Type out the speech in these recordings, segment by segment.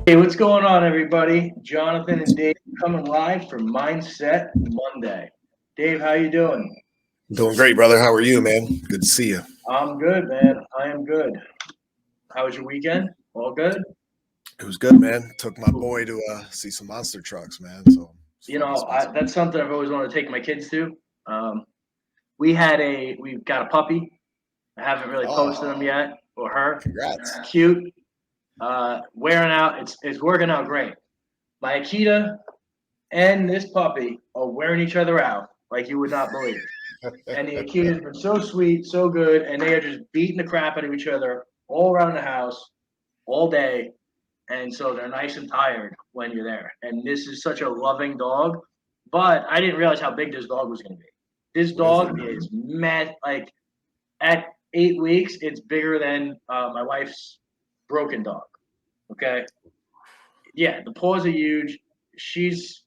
Hey, what's going on, everybody? Jonathan and Dave coming live for Mindset Monday. Dave, how you doing? Doing great, brother. How are you, man? Good to see you. I'm good, man. I am good. How was your weekend? All good? It was good, man. Took my Cool. boy to see some monster trucks, man. So it's You fun to know, spend some. that's something I've always wanted to take my kids to. Um, we've got a puppy. I haven't really posted him Oh, yet, or her. congrats! Cute. Wearing out. It's working out great. My Akita and this puppy are wearing each other out like you would not believe. And the Akitas been so sweet, so good, and they are just beating the crap out of each other all around the house all day. And so they're nice and tired when you're there. And this is such a loving dog, but I didn't realize how big this dog was going to be. This What is it? dog is mad. Like at 8 weeks, it's bigger than my wife's broken dog. Okay, yeah, the paws are huge. She's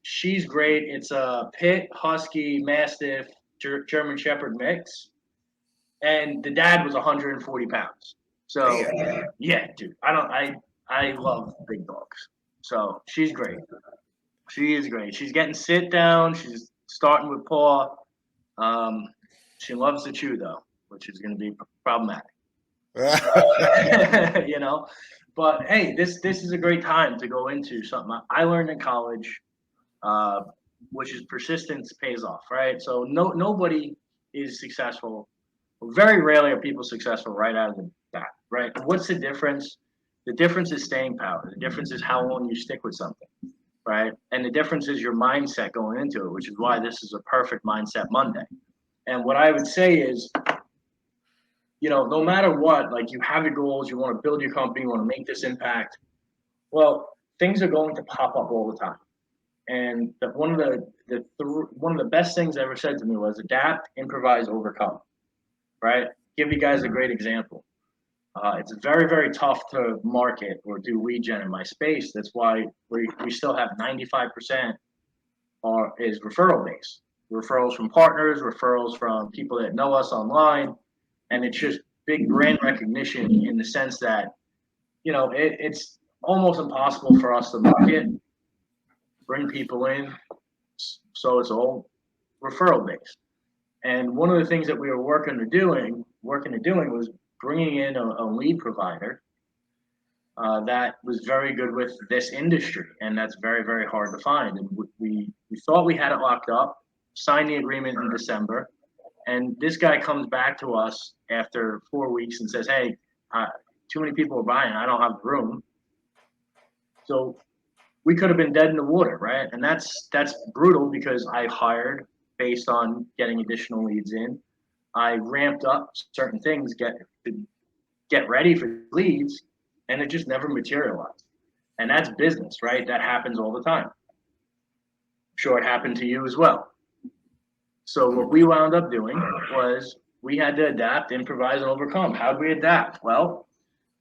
great. It's a pit, husky, mastiff, German Shepherd mix, and the dad was 140 pounds. So Damn. yeah, dude, I love big dogs. So she's great. She is great. She's getting sit down. She's starting with paw. Um, she loves to chew though, which is going to be problematic. you know. But hey, this is a great time to go into something I learned in college, uh, which is persistence pays off, right? So nobody is successful. Very rarely are people successful right out of the bat, right? What's the difference? The difference is staying power. The difference is how long you stick with something, right? And the difference is your mindset going into it, which is why this is a perfect mindset Monday. And what I would say is, no matter what, like you have your goals, you want to build your company, you want to make this impact. Well, things are going to pop up all the time. And one of the best things ever said to me was adapt, improvise, overcome. Right? Give you guys a great example. It's very very tough to market or do lead gen in my space. That's why we still have 95% is referral based. Referrals from partners, referrals from people that know us online, and it's just big brand recognition in the sense that it's almost impossible for us to market, bring people in, so it's all referral based. And one of the things that we were working to doing was bringing in a lead provider that was very good with this industry, and that's very very hard to find. And we thought we had it locked up, signed the agreement in December, and this guy comes back to us after 4 weeks and says, "Hey, too many people are buying. I don't have the room." So we could have been dead in the water, right? And that's brutal because I hired based on getting additional leads in. I ramped up certain things, get ready for leads, and it just never materialized. And that's business, right? That happens all the time. I'm sure it happened to you as well. So what we wound up doing was we had to adapt, improvise, and overcome. How do we adapt? Well,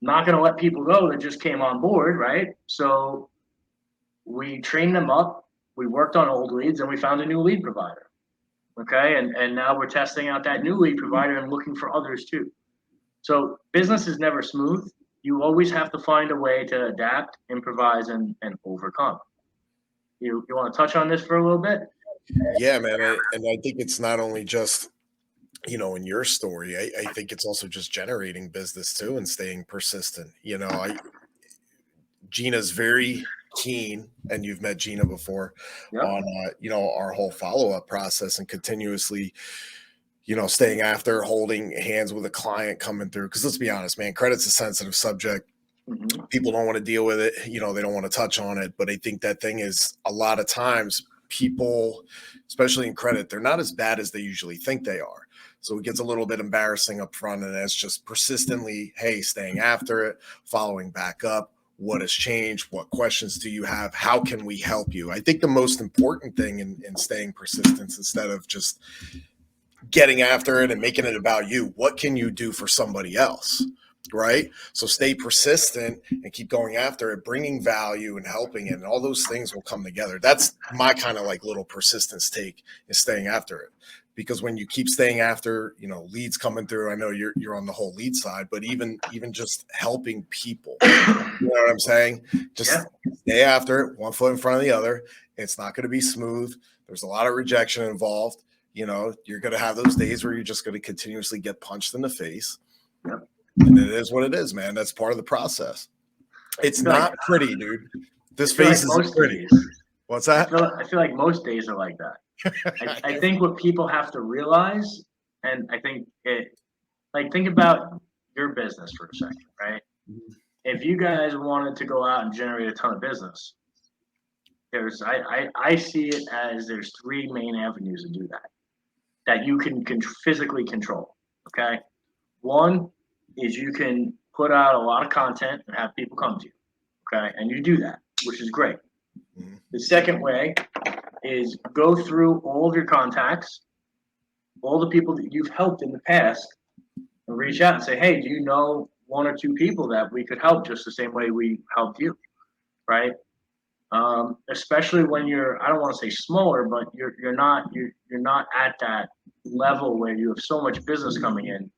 not going to let people go that just came on board, right? So we trained them up. We worked on old leads, and we found a new lead provider. Okay, and now we're testing out that new lead provider and looking for others too. So business is never smooth. You always have to find a way to adapt, improvise, and overcome. You want to touch on this for a little bit? Yeah, man. And I think it's not only just in your story. I think it's also just generating business too and staying persistent. Gina's very keen, and you've met Gina before, Yep. on our whole follow up process and continuously staying after, holding hands with a client coming through. Because let's be honest, man, credit's a sensitive subject. Mm-hmm. People don't want to deal with it. They don't want to touch on it. But I think that thing is a lot of times people, especially in credit, they're not as bad as they usually think they are. So it gets a little bit embarrassing up front. And it's just persistently, hey, staying after it, following back up. What has changed? What questions do you have? How can we help you? I think the most important thing in staying persistent, instead of just getting after it and making it about you, what can you do for somebody else? Right? So stay persistent and keep going after it, bringing value and helping it, and all those things will come together. That's my kind of like little persistence take, is staying after it, because when you keep staying after, leads coming through, I know you're on the whole lead side, but even just helping people, you know what I'm saying? Just stay after it, one foot in front of the other. It's not going to be smooth. There's a lot of rejection involved. You're going to have those days where you're just going to continuously get punched in the face. Yep. And it is what it is, man. That's part of the process. It's not pretty, dude. This face isn't pretty. What's that? I feel like most days are like that. I think what people have to realize, and I think think about your business for a second, right? If you guys wanted to go out and generate a ton of business, I see it as there's three main avenues to do that you can physically control. Okay, one is you can put out a lot of content and have people come to you. Okay, and you do that, which is great. The second way is go through all of your contacts, all the people that you've helped in the past, and reach out and say, hey, do you know one or two people that we could help just the same way we helped you, right? Especially when you're, I don't want to say smaller, but you're not at that level where you have so much business coming in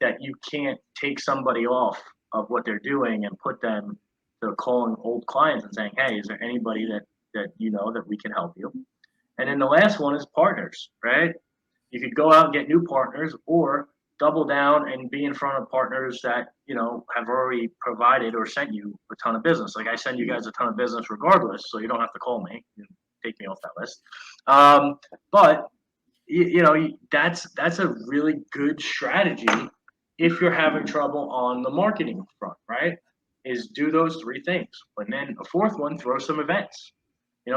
that you can't take somebody off of what they're doing and put them to calling old clients and saying, hey, is there anybody that you know that we can help you? And then the last one is partners, right? You could go out and get new partners or double down and be in front of partners that, have already provided or sent you a ton of business. Like I send you guys a ton of business regardless, so you don't have to call me and take me off that list. But that's a really good strategy if you're having trouble on the marketing front, right? Is do those three things. And then a fourth one, throw some events.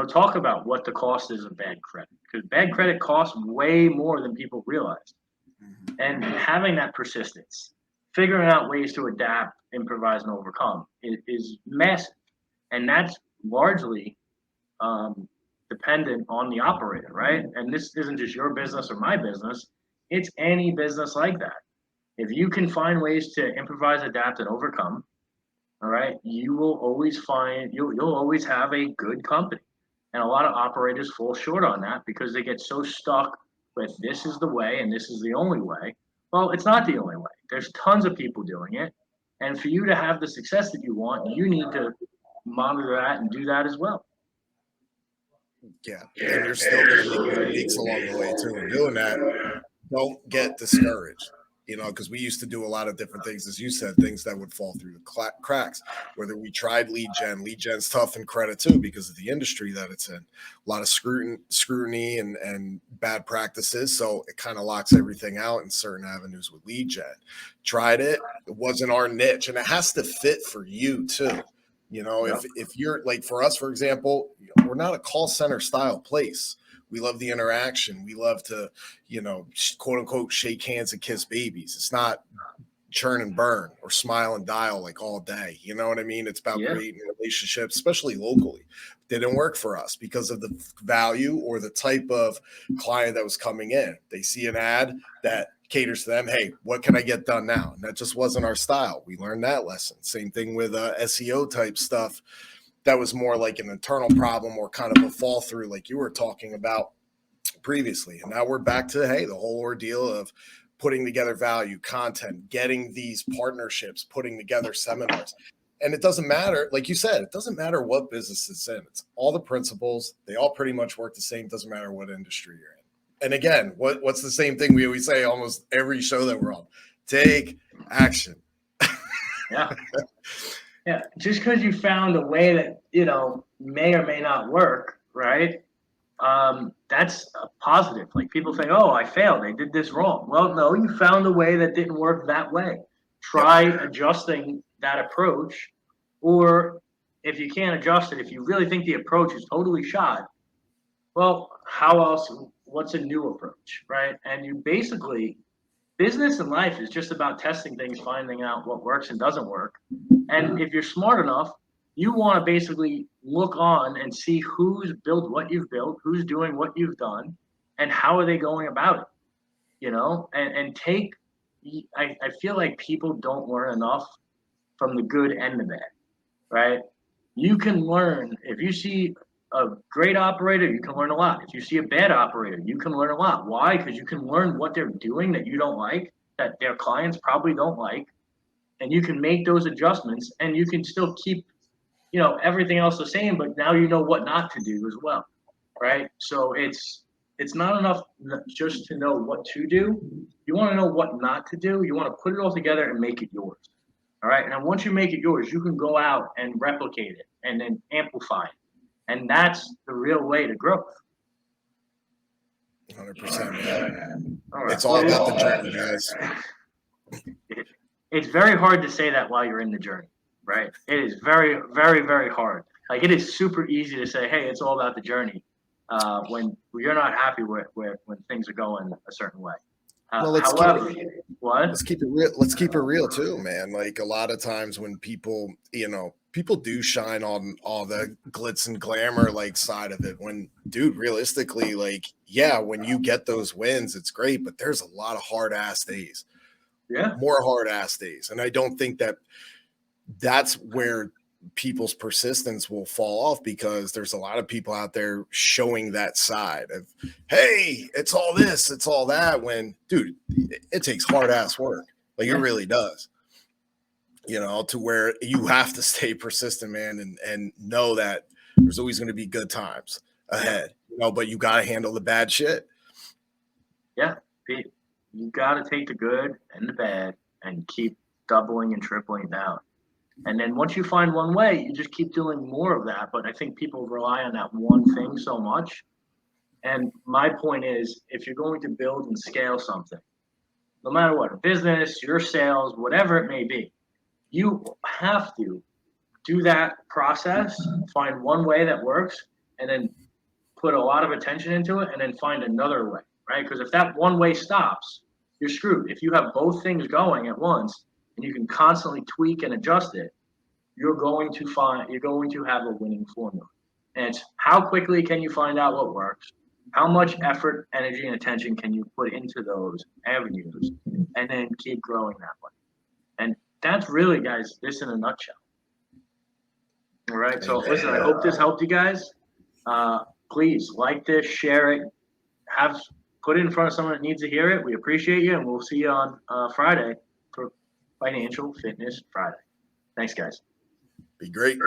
Talk about what the cost is of bad credit, because bad credit costs way more than people realize. And having that persistence, figuring out ways to adapt, improvise, and overcome is massive. And that's largely dependent on the operator, right? And this isn't just your business or my business. It's any business like that. If you can find ways to improvise, adapt, and overcome, all right, you will always find, you'll always have a good company. And a lot of operators fall short on that because they get so stuck with this is the way and this is the only way. Well, it's not the only way. There's tons of people doing it. And for you to have the success that you want, you need to monitor that and do that as well. Yeah. And you're still going to make mistakes along the way too. And doing that, don't get discouraged. Because we used to do a lot of different things, as you said, things that would fall through the cracks. Whether we tried lead gen's tough in credit too because of the industry that it's in. A lot of scrutiny and bad practices. So it kind of locks everything out in certain avenues with lead gen. Tried it. It wasn't our niche. And it has to fit for you too. If you're like, for us, for example, we're not a call center style place. We love the interaction. We love to, quote unquote, shake hands and kiss babies. It's not churn and burn or smile and dial like all day. You know what I mean? It's about creating relationships, especially locally. Didn't work for us because of the value or the type of client that was coming in. They see an ad that caters to them. Hey, what can I get done now? And that just wasn't our style. We learned that lesson. Same thing with SEO type stuff. That was more like an internal problem or kind of a fall through like you were talking about previously. And now we're back to, hey, the whole ordeal of putting together value, content, getting these partnerships, putting together seminars. And it doesn't matter, like you said, it doesn't matter what business it's in. It's all the principles. They all pretty much work the same. Doesn't matter what industry you're in. And again, what's the same thing we always say almost every show that we're on? Take action. Yeah. Yeah, just because you found a way that, may or may not work, right? That's a positive. Like people think, oh, I failed. I did this wrong. Well, no, you found a way that didn't work that way. Try adjusting that approach. Or if you can't adjust it, if you really think the approach is totally shot, well, how else? What's a new approach, right? And you basically, business and life is just about testing things, finding out what works and doesn't work. And if you're smart enough, you want to basically look on and see who's built what you've built, who's doing what you've done, and how are they going about it, and take, I feel like people don't learn enough from the good and the bad, right? You can learn, if you see a great operator, you can learn a lot. If you see a bad operator, you can learn a lot. Why? Because you can learn what they're doing that you don't like, that their clients probably don't like, and you can make those adjustments, and you can still keep, everything else the same, but now you know what not to do as well, right? So it's not enough just to know what to do. You want to know what not to do. You want to put it all together and make it yours. All right. And then once you make it yours, you can go out and replicate it and then amplify it. And that's the real way to growth. 100%, man. All right. It's all about the journey, guys. It's very hard to say that while you're in the journey, right? It is very, very, very hard. Like, it is super easy to say, hey, it's all about the journey, when you're not happy with when things are going a certain way. Well, However, let's keep it real. Let's keep it real too, man. Like, a lot of times when people do shine on all the glitz and glamour like side of it, when, dude, realistically, like, yeah, when you get those wins, it's great, but there's a lot of hard ass days. Yeah. More hard ass days. And I don't think that's where people's persistence will fall off, because there's a lot of people out there showing that side of, hey, it's all this, it's all that, when, dude, it takes hard ass work. Like, it really does, to where you have to stay persistent, man, and know that there's always going to be good times ahead, but you got to handle the bad shit. Yeah. You got to take the good and the bad and keep doubling and tripling down. And then once you find one way, you just keep doing more of that. But I think people rely on that one thing so much. And my point is, if you're going to build and scale something, no matter what, a business, your sales, whatever it may be, you have to do that process, find one way that works, and then put a lot of attention into it, and then find another way, right? Because if that one way stops, you're screwed. If you have both things going at once, and you can constantly tweak and adjust it, you're going to have a winning formula. And it's how quickly can you find out what works? How much effort, energy, and attention can you put into those avenues, and then keep growing that way? And that's really, guys, this in a nutshell. All right. So listen, I hope this helped you guys. Please like this, share it, put it in front of someone that needs to hear it. We appreciate you, and we'll see you on Friday for Financial Fitness Friday. Thanks, guys. Be great.